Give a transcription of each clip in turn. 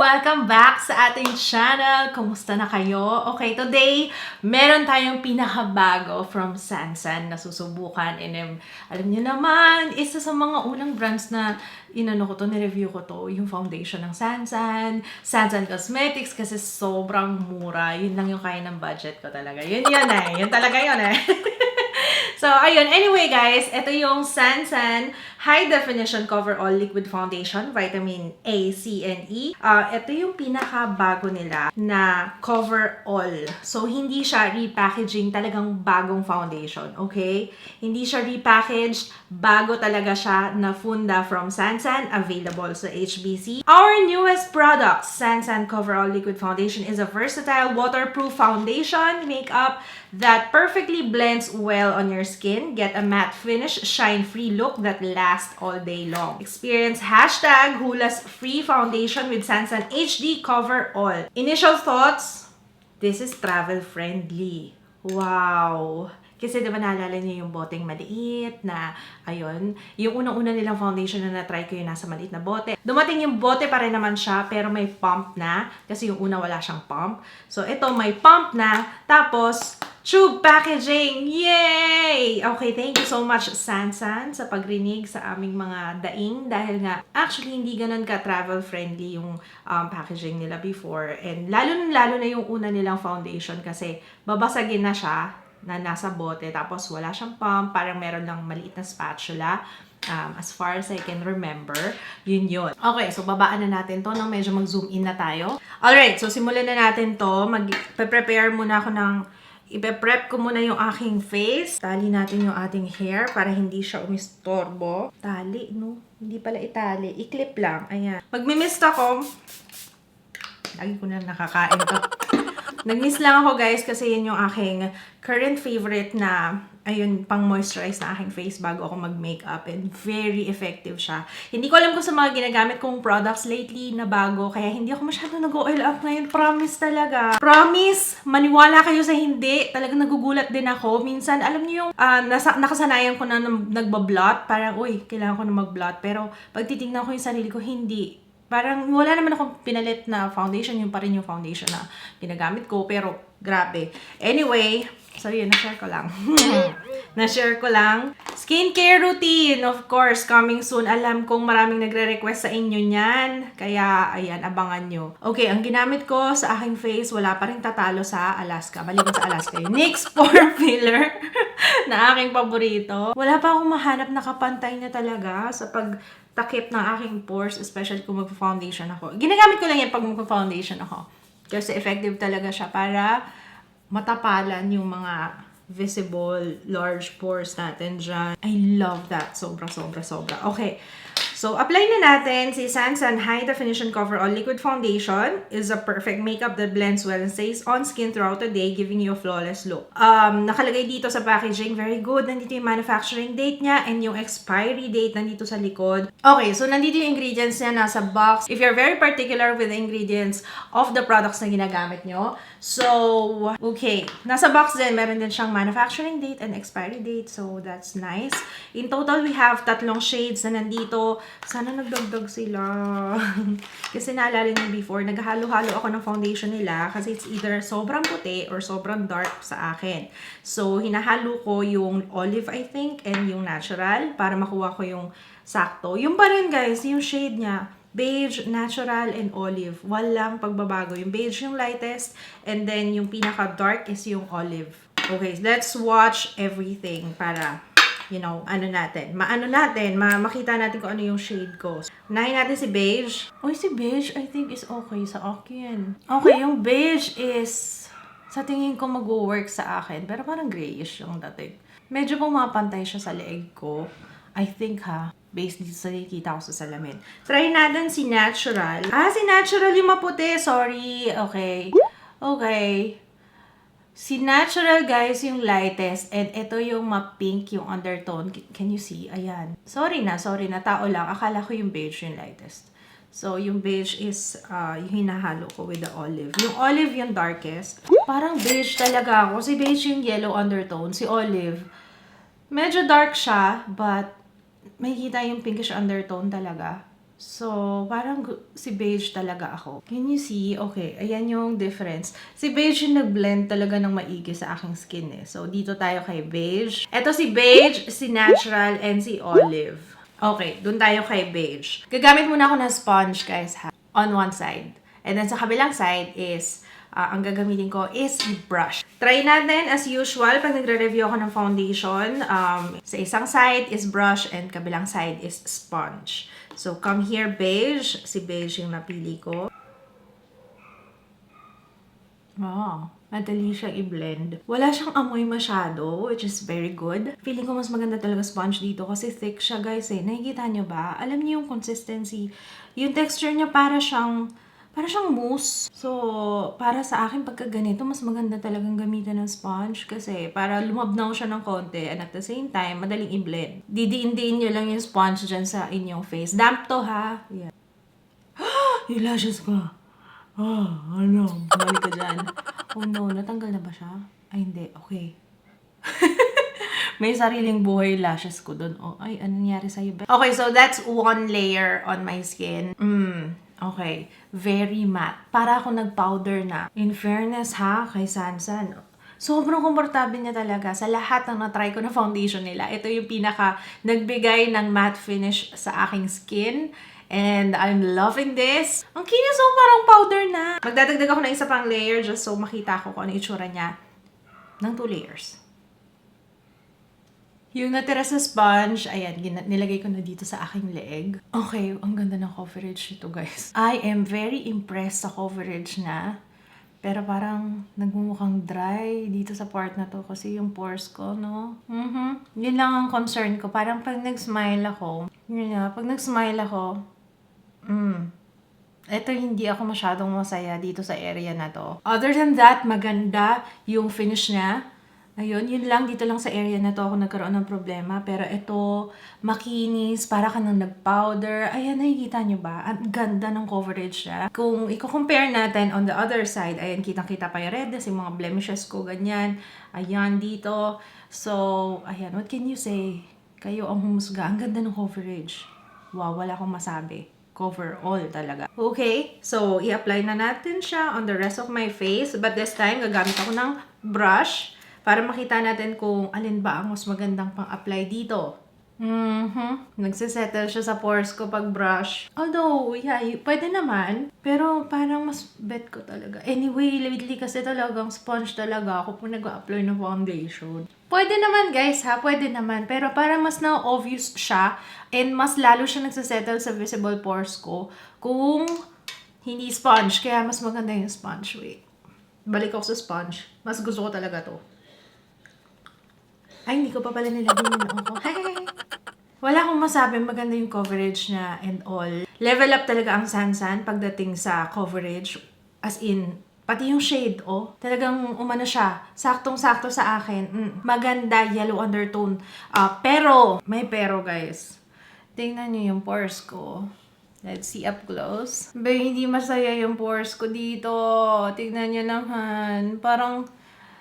Welcome back sa ating channel! Kumusta na kayo? Okay, today, meron tayong pinakabago from Sansan na susubukan. And alam niyo naman, isa sa mga unang brands na ni-review ko to, yung foundation ng Sansan, Sansan Cosmetics, kasi sobrang mura. Yun lang yung kaya ng budget ko talaga. Yun eh. Yun talaga yun eh. So, ayun. Anyway, guys, ito yung Sansan High Definition Cover All Liquid Foundation, Vitamin A, C, and E. Ito yung pinaka-bago nila na cover all. So, hindi siya repackaging, talagang bagong foundation, okay? Hindi siya repackaged, bago talaga siya na funda from Sansan, available sa HBC. Our newest product, Sansan Cover All Liquid Foundation, is a versatile waterproof foundation makeup that perfectly blends well on your skin. Get a matte finish, shine-free look that lasts all day long. Experience #Hulasfree foundation with Sansan HD Cover All. Initial thoughts, this is travel-friendly. Wow! Kasi diba naalala niyo yung boteng maliit na, ayun, yung unang-una nilang foundation na na-try ko yung nasa maliit na bote. Dumating yung bote pa rin naman siya, pero may pump na, kasi yung una wala siyang pump. So ito may pump na, tapos tube packaging! Yay! Okay, thank you so much Sansan sa pagrinig sa aming mga daing, dahil nga, actually hindi ganun ka travel-friendly yung packaging nila before. And lalo na yung una nilang foundation kasi babasagin na siya, na nasa bote, tapos wala siyang pump, parang meron lang maliit na spatula. As far as I can remember, yun. Okay, so babaan na natin to nang medyo mag-zoom in na tayo. Alright, so simulan na natin to. Mag-prepare muna ako ng, ipe-prep ko muna yung aking face. Tali natin yung ating hair para hindi siya umistorbo. Tali, no? Hindi pala itali. I-clip lang. Ayan. Magmi-mist ako. Lagi ko na nakakain to. Nag-miss lang ako guys kasi yun yung aking current favorite na, ayun, pang moisturize na aking face bago ako mag-makeup, and very effective siya. Hindi ko alam kung sa mga ginagamit kong products lately na bago, kaya hindi ako masyado nag-oil up ngayon. Promise talaga. Promise! Maniwala kayo sa hindi. Talagang nagugulat din ako. Minsan, alam niyo yung nakasanayan ko na nagbablot. Parang, uy, kailangan ko na mag-blot. Pero pag titignan ko yung sarili ko, hindi. Parang wala naman akong pinalit na foundation, yung pa rin yung foundation na ginagamit ko, pero grabe. Anyway, so yun, na-share ko lang. Na-share ko lang. Skincare routine, of course, coming soon. Alam kong maraming nagre-request sa inyo niyan. Kaya, ayan, abangan nyo. Okay, ang ginamit ko sa aking face, wala pa rin tatalo sa Alaska. Maliban sa Alaska. Yung NYX Pore Filler na aking paborito. Wala pa akong mahanap na kapantay na talaga sa takip ng aking pores, especially kung mag-foundation ako. Ginagamit ko lang yan pag mag-foundation ako. Kasi effective talaga siya para matapalan yung mga visible large pores natin dyan. I love that. Sobra. Okay. So, apply na natin si Sansan High Definition Cover All Liquid Foundation. Is a perfect makeup that blends well and stays on skin throughout the day, giving you a flawless look. Nakalagay dito sa packaging, very good. Nandito yung manufacturing date niya and yung expiry date nandito sa likod. Okay, so nandito yung ingredients niya nasa box. If you're very particular with the ingredients of the products na ginagamit nyo, so, okay. Nasa box din, meron din siyang manufacturing date and expiry date. So, that's nice. In total, we have 3 shades na nandito. Sana nagdagdag sila. Kasi naalala niyo before, naghalo-halo ako ng foundation nila kasi it's either sobrang puti or sobrang dark sa akin. So, hinahalo ko yung olive, I think, and yung natural para makuha ko yung sakto. Yung pa rin, guys, yung shade niya. Beige, natural, and olive. Walang pagbabago. Yung beige yung lightest, and then yung pinaka-dark is yung olive. Okay, let's watch everything para, you know, makita natin kung ano yung shade ko. Unahin natin si beige. Uy, si beige, I think is okay sa akin. Okay, yung beige is, sa tingin ko mag-work sa akin, pero parang grayish yung dating. Medyo pumapantay siya sa leeg ko. I think based dito sa nakikita ko sa salamin. Try natin si natural. Si natural yung maputi. Sorry. Okay. Si natural, guys, yung lightest. And ito yung ma-pink yung undertone. Can you see? Ayan. Sorry na. Tao lang. Akala ko yung beige yung lightest. So, yung beige is yung hinahalo ko with the olive. Yung olive yung darkest. Parang beige talaga ako. Si beige yung yellow undertone. Si olive, medyo dark siya, but makikita yung pinkish undertone talaga. So, parang si beige talaga ako. Can you see? Okay, ayan yung difference. Si beige yung nag-blend talaga ng maigi sa aking skin eh. So, dito tayo kay beige. Ito si beige, si natural, and si olive. Okay, dun tayo kay beige. Gagamit muna ako ng sponge, guys, ha? On one side. And then sa kabilang side is, ang gagamitin ko is brush. Try natin as usual pag nagre-review ako ng foundation. Sa isang side is brush and kabilang side is sponge. So, come here, beige. Si beige yung napili ko. Wow. Madali siyang i-blend. Wala siyang amoy masyado, which is very good. Feeling ko mas maganda talaga sponge dito kasi thick siya, guys eh. Nakikita nyo ba? Alam niyo yung consistency. Yung texture niya para siyang mousse. So, para sa akin pagka ganito, mas maganda talagang gamitan ng sponge kasi para lumabnaw siya ng konti and at the same time, madaling i-blend. Didiin-diin nyo lang yung sponge dyan sa inyong face. Damp to, ha? Yeah. Yung lashes ko. Ano? Balik ka dyan. Oh no, natanggal na ba siya? Ay, hindi. Okay. May sariling buhay lashes ko dun. Oh, ay, ano nangyari sa'yo? Okay, so that's one layer on my skin. Okay. Very matte. Para ako nag-powder na. In fairness ha, kay Sansan. Sobrang komportable niya talaga. Sa lahat ng na-try ko na foundation nila, ito yung pinaka nagbigay ng matte finish sa aking skin. And I'm loving this. Ang kinis, oh, parang powder na. Magdadagdag ako ng isa pang layer just so makita ko kung ano itsura niya ng 2 layers. Yung natira sa sponge, ayan, nilagay ko na dito sa aking leeg. Okay, ang ganda ng coverage nito, guys. I am very impressed sa coverage na. Pero parang nagmumukhang dry dito sa part na to kasi yung pores ko, no? Yun lang ang concern ko. Parang pag nag-smile ako, yun nga, pag nag-smile ako, eto hindi ako masyadong masaya dito sa area na to. Other than that, maganda yung finish niya. Ayun, yun lang. Dito lang sa area na to ako nagkaroon ng problema. Pero ito, makinis, para ka nang nag-powder. Ayan, nakikita nyo ba? Ang ganda ng coverage niya. Kung i-compare natin on the other side, ayan, kitang-kita pa yung redness, yung mga blemishes ko, ganyan. Ayan, dito. So, ayan, what can you say? Kayo ang humusga. Ang ganda ng coverage. Wow, wala akong masabi. Cover all talaga. Okay, so i-apply na natin siya on the rest of my face. But this time, gagamit ako ng brush para makita natin kung alin ba ang mas magandang pang-apply dito. Nagsisettle siya sa pores ko pag brush. Although, yeah, pwede naman. Pero parang mas bet ko talaga. Anyway, lately kasi talagang sponge talaga ako pag nag-apply ng foundation. Pwede naman, guys, ha? Pwede naman. Pero parang mas na-obvious siya and mas lalo siya nagsisettle sa visible pores ko kung hindi sponge. Kaya mas maganda yung sponge. Wait. Balik ako sa sponge. Mas gusto ko talaga to. Ay, hindi ko pa pala nilagay yung ako. Wala akong masabi, maganda yung coverage niya and all. Level up talaga ang Sansan pagdating sa coverage. As in, pati yung shade, oh. Talagang umano siya. Saktong-sakto sa akin. Maganda, yellow undertone. Pero, may pero guys. Tingnan niyo yung pores ko. Let's see up close. Hindi masaya yung pores ko dito. Tingnan niyo naman. Parang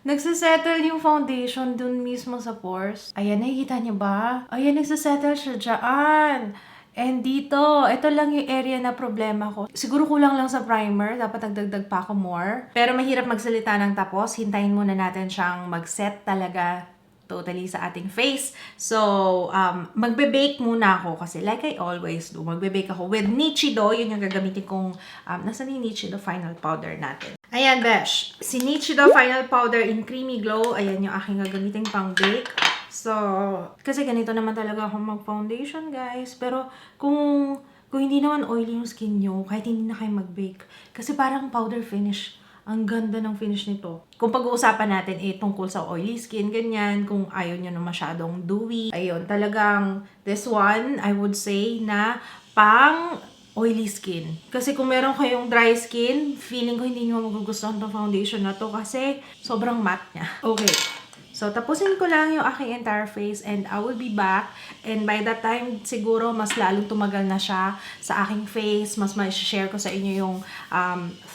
nagsisettle yung foundation dun mismo sa pores. Ayan, nakikita niyo ba? Ayan, nagsisettle siya dyan. And dito, ito lang yung area na problema ko. Siguro kulang lang sa primer. Dapat nagdagdag pa ako more. Pero mahirap magsalita ng tapos. Hintayin muna natin siyang mag-set talaga totally sa ating face. So, magbe-bake muna ako kasi like I always do, magbe-bake ako with Nichido. Yun yung gagamitin kong, nasa ni Nichido final powder natin. Ayan, besh. Si Nichido Final Powder in Creamy Glow. Ayan yung aking gagamitin pang bake. So, kasi ganito naman talaga ako mag-foundation, guys. Pero, kung hindi naman oily yung skin nyo, kahit hindi na kayo mag-bake. Kasi parang powder finish. Ang ganda ng finish nito. Kung pag-uusapan natin tungkol sa oily skin, ganyan. Kung ayaw nyo na masyadong dewy. Ayun, talagang this one, I would say na pang oily skin. Kasi kung meron kayong dry skin, feeling ko hindi nyo magugustuhan itong foundation na to kasi sobrang matte niya. Okay. So, So, tapusin ko lang yung aking entire face and I will be back. And by that time, siguro mas lalong tumagal na siya sa aking face. Mas ma-share ko sa inyo yung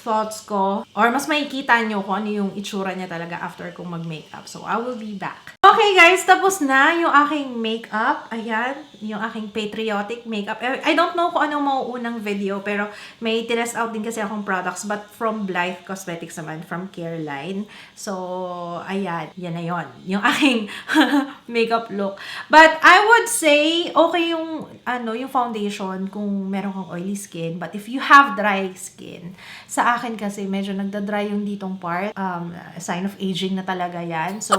thoughts ko. Or mas makikita nyo kung ano yung itsura niya talaga after kong mag-makeup. So, I will be back. Okay guys, tapos na yung aking makeup. Ayan, yung aking patriotic makeup. I don't know kung anong mauunang video, pero may tinest out din kasi akong products, but from Blythe Cosmetics naman, from Careline. So, ayan, yan na yun. Yung aking makeup look. But I would say, okay yung, yung foundation kung meron kang oily skin. But if you have dry skin, sa akin kasi medyo nagda-dry yung ditong part. Sign of aging na talaga yan. So,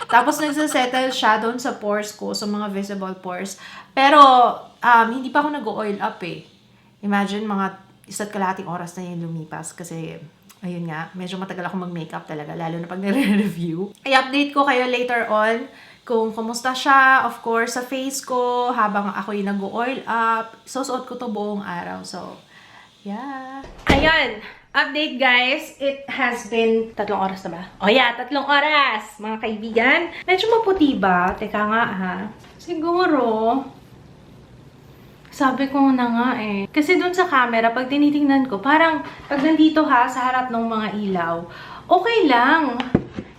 tapos nagsasettle siya doon sa pores ko, sa mga visible pores. Pero, hindi pa ako nag-oil up eh. Imagine, mga 1.5 oras na yung lumipas kasi, ayun nga, medyo matagal ako mag-makeup talaga, lalo na pag nire-review. I-update ko kayo later on kung kumusta siya, of course, sa face ko, habang ako yung nag-oil up. Susuot ko to buong araw. So, yeah. Ayan. Update guys, it has been 3 oras na ba? Oh yeah, 3 oras, mga kaibigan. Medyo maputi ba? Teka nga ha. Siguro, sabi ko na nga eh. Kasi dun sa camera, pag tinitingnan ko, parang pag nandito ha, sa harap ng mga ilaw, okay lang.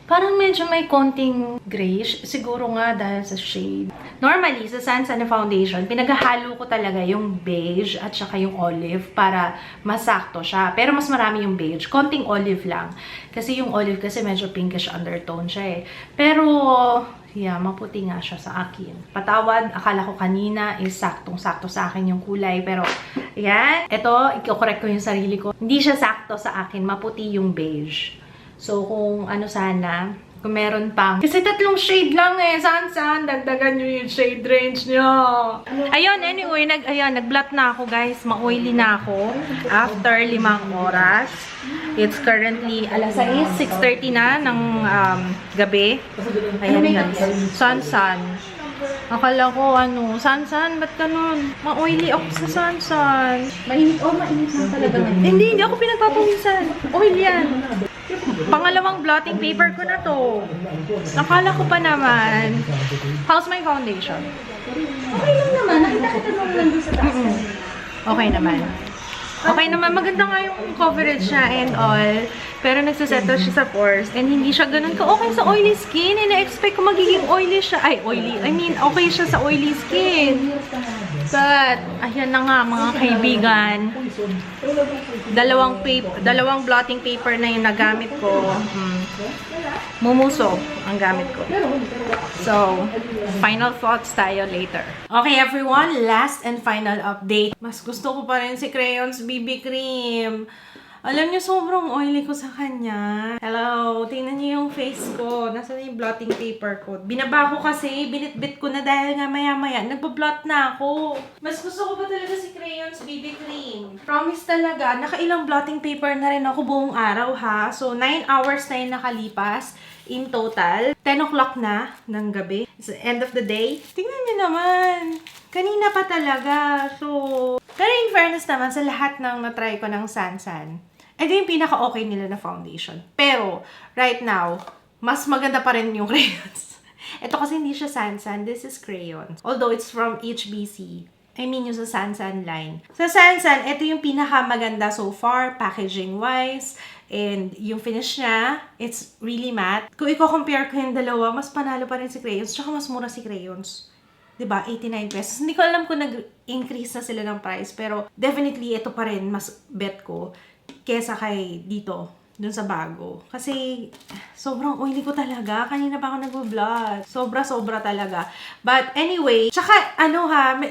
Parang medyo may konting grayish. Siguro nga dahil sa shade. Normally, sa Sansan na foundation, pinaghahalo ko talaga yung beige at saka yung olive para masakto siya. Pero mas marami yung beige. Konting olive lang. Kasi yung olive kasi medyo pinkish undertone siya eh. Pero, yeah, maputi nga siya sa akin. Patawad, akala ko kanina is saktong-sakto sa akin yung kulay. Pero, yan. Ito, i-correct ko yung sarili ko. Hindi siya sakto sa akin. Maputi yung beige. So, kung ano sana, kung meron pang... Kasi 3 shade lang eh. Saan? Dagdagan nyo yung shade range nyo. Ayun, anyway, nag-blot na ako, guys. Ma-oily na ako. After 5 oras. It's currently, alas 6:30 na ng gabi. Ayan, guys. Sun. Akala ko, Sansan, ba't ganun? Ma-oily ako sa Sansan. Mainit na talaga. Hindi ako pinagpapawisan. Oil yan. Pangalawang blotting paper ko na to. Akala ko pa naman. How's my foundation? Okay lang naman. Nakita mo lang doon sa taas. Okay naman. Okay naman. Maganda nga yung coverage niya and all. Pero nagsasettle siya sa pores. And hindi siya ganun ka-okay sa oily skin. And na-expect ko magiging oily siya. Ay, oily. I mean, okay siya sa oily skin. But, ayan na nga mga kaibigan. Dalawang blotting paper na yung nagamit ko. Mumuso ang gamit ko. So, final thoughts tayo later. Okay everyone, last and final update. Mas gusto ko pa rin si Crayons BB Cream. Alam niyo, sobrang oily ko sa kanya. Hello, tingnan niyo yung face ko. Nasaan yung blotting paper ko? Binaba ko kasi, binitbit ko na dahil nga maya-maya. Nagpa-blot na ako. Mas gusto ko pa talaga si Crayons BB Cream. Promise talaga, nakailang blotting paper na rin ako buong araw ha. So, 9 hours na yung nakalipas. In total, 10 o'clock na ng gabi. It's the end of the day. Tingnan niyo naman. Kanina pa talaga. So, pero in fairness naman, sa lahat ng na-try ko ng Sansan, ito yung pinaka-okay nila na foundation. Pero, right now, mas maganda pa rin yung crayons. Ito kasi hindi siya Sansan. This is crayons. Although it's from HBC. I mean, yung sa Sansan line. Sa Sansan, ito yung pinaka-maganda so far, packaging-wise. And yung finish niya, it's really matte. Kung i-compare ko yung dalawa, mas panalo pa rin si crayons. Tsaka mas mura si crayons. Diba? 89 pesos. Hindi ko alam kung nag-increase na sila ng price. Pero definitely, ito pa rin mas bet ko kesa kay dito, dun sa bago. Kasi sobrang oily ko talaga. Kanina pa ako nag-vlog. Sobra-sobra talaga. But anyway, tsaka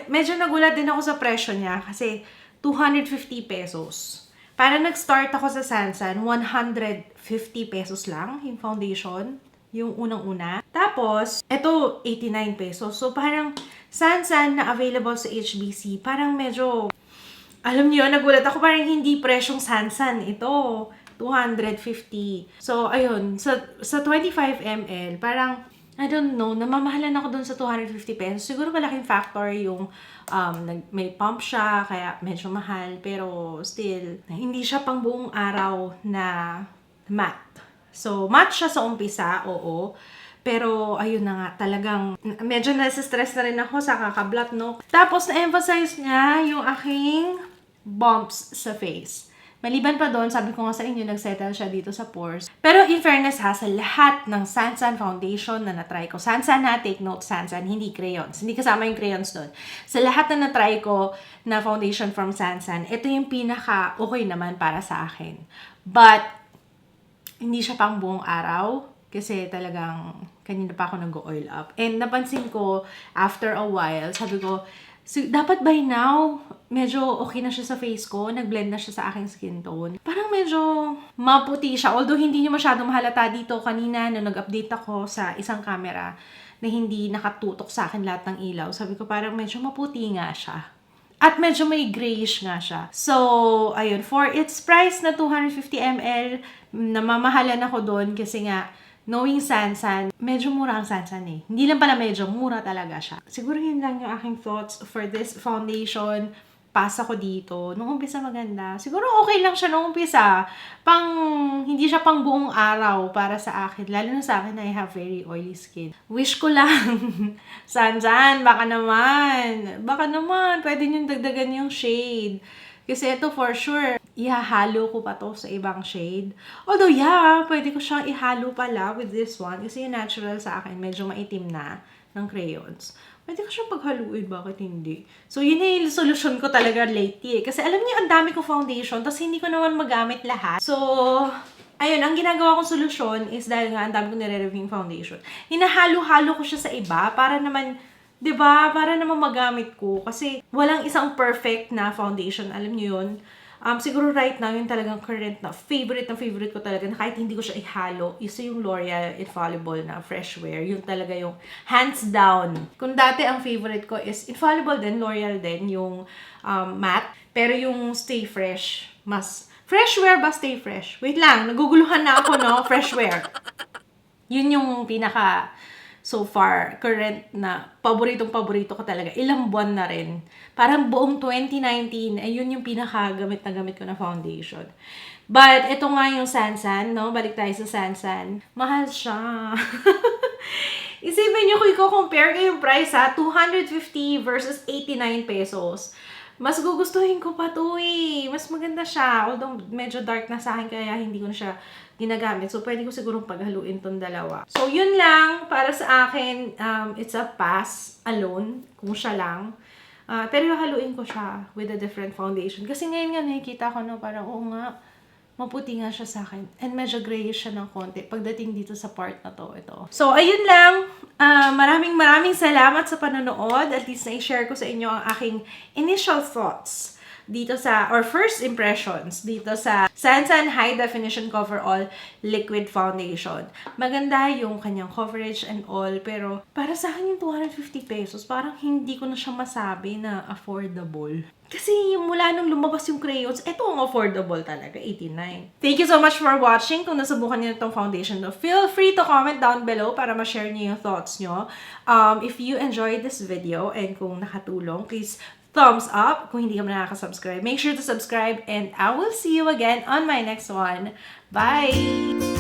medyo nagulat din ako sa presyo niya. Kasi 250 pesos. Para nag-start ako sa Sansan, 150 pesos lang yung foundation. Yung unang-una. Tapos, ito, 89 pesos. So, parang Sansan na available sa HBC, parang medyo, alam niyo, nagulat ako, parang hindi presyong Sansan. Ito, 250. So, ayun, sa 25 ml, parang, I don't know, namamahalan ako dun sa 250 pesos. Siguro malaking factor yung may pump siya, kaya medyo mahal. Pero, still, hindi siya pang buong araw na matte. So, matte siya sa umpisa, oo. Pero, ayun na nga, talagang medyo nasa-stress na rin ako sa kakablot, no? Tapos, na-emphasize niya yung aking bumps sa face. Maliban pa doon, sabi ko nga sa inyo, nagsettle siya dito sa pores. Pero in fairness ha, sa lahat ng Sansan foundation na natry ko, Sansan ha, take note, Sansan, hindi crayons. Hindi kasama yung crayons doon. Sa lahat na natry ko na foundation from Sansan, ito yung pinaka-okay naman para sa akin. But, hindi siya pang buong araw. Kasi talagang, kanina pa ako nag-oil up. And napansin ko, after a while, sabi ko, so, dapat by now, medyo okay na siya sa face ko. Nag-blend na siya sa aking skin tone. Parang medyo maputi siya. Although hindi niyo masyadong mahalata dito kanina nung nag-update ako sa isang camera na hindi nakatutok sa akin lahat ng ilaw. Sabi ko parang medyo maputi nga siya. At medyo may grayish nga siya. So, ayun. For its price na 250 ml, namamahalan ako doon kasi nga, knowing Sansan, medyo mura ang Sansan eh. Hindi lang pala medyo, mura talaga siya. Siguro yun lang yung aking thoughts for this foundation. Pasa ko dito. Nung umpisa maganda. Siguro okay lang siya nung umpisa. Hindi siya pang buong araw para sa akin. Lalo na sa akin, I have very oily skin. Wish ko lang. Sansan, baka naman. Pwede nyo dagdagan yung shade. Kasi ito for sure, ihahalo ko pa to sa ibang shade. Although yeah, pwede ko siyang ihalo pala with this one. Kasi yung natural sa akin, medyo maitim na ng crayons. Pwede ko siyang paghaluin, bakit hindi? So yun yung solusyon ko talaga lately. Kasi alam niyo, ang dami ko foundation, tapos hindi ko naman magamit lahat. So, ayun, ang ginagawa kong solusyon is dahil nga ang dami ko nire-reviewing foundation. Hinahalo-halo ko siya sa iba para naman, 'di ba? Para naman magamit ko kasi walang isang perfect na foundation, alam niyo 'yun. Siguro right now, yung talagang current na favorite ko talaga na kahit hindi ko siya ihalo, isa yung L'Oreal Infallible na Fresh Wear. Yung talaga yung hands down. Kung dati ang favorite ko is Infallible din, L'Oreal din, yung matte. Pero yung Stay Fresh, mas Fresh Wear ba Stay Fresh? Wait lang, naguguluhan na ako, no? Fresh Wear. Yun yung pinaka so far, current na paborito ko talaga. Ilang buwan na rin. Parang buong 2019, ayun yung pinaka-gamit na gamit ko na foundation. But, ito nga yung Sansan, no? Balik tayo sa Sansan. Mahal siya. Isipin nyo kung i-compare ko yung price ha, 250 versus 89 pesos. Mas gugustuhin ko pa to eh. Mas maganda siya. Although medyo dark na sa akin kaya hindi ko na siya ginagamit. So, pwede ko sigurong paghaluin tong dalawa. So, yun lang. Para sa akin, it's a pass alone. Kung siya lang. Pero haluin ko siya with a different foundation. Kasi ngayon nga nakikita ko na parang, oo nga, maputi nga siya sa akin. And medyo grayish siya ng konti pagdating dito sa part na to. Ito. So, ayun lang. Maraming salamat sa panonood. At least na-share ko sa inyo ang aking initial thoughts dito sa, or first impressions, dito sa Sansan High Definition Cover All Liquid Foundation. Maganda yung kanyang coverage and all, pero para sa akin yung 250 pesos, parang hindi ko na siya masabi na affordable. Kasi mula nung lumabas yung crayons, ito ang affordable talaga, 89. Thank you so much for watching. Kung nasubukan niyo itong foundation, feel free to comment down below para ma-share niyo yung thoughts niyo. If you enjoyed this video and kung nakatulong, please thumbs up. Kung hindi ka nakaka-subscribe, make sure to subscribe and I will see you again on my next one. Bye!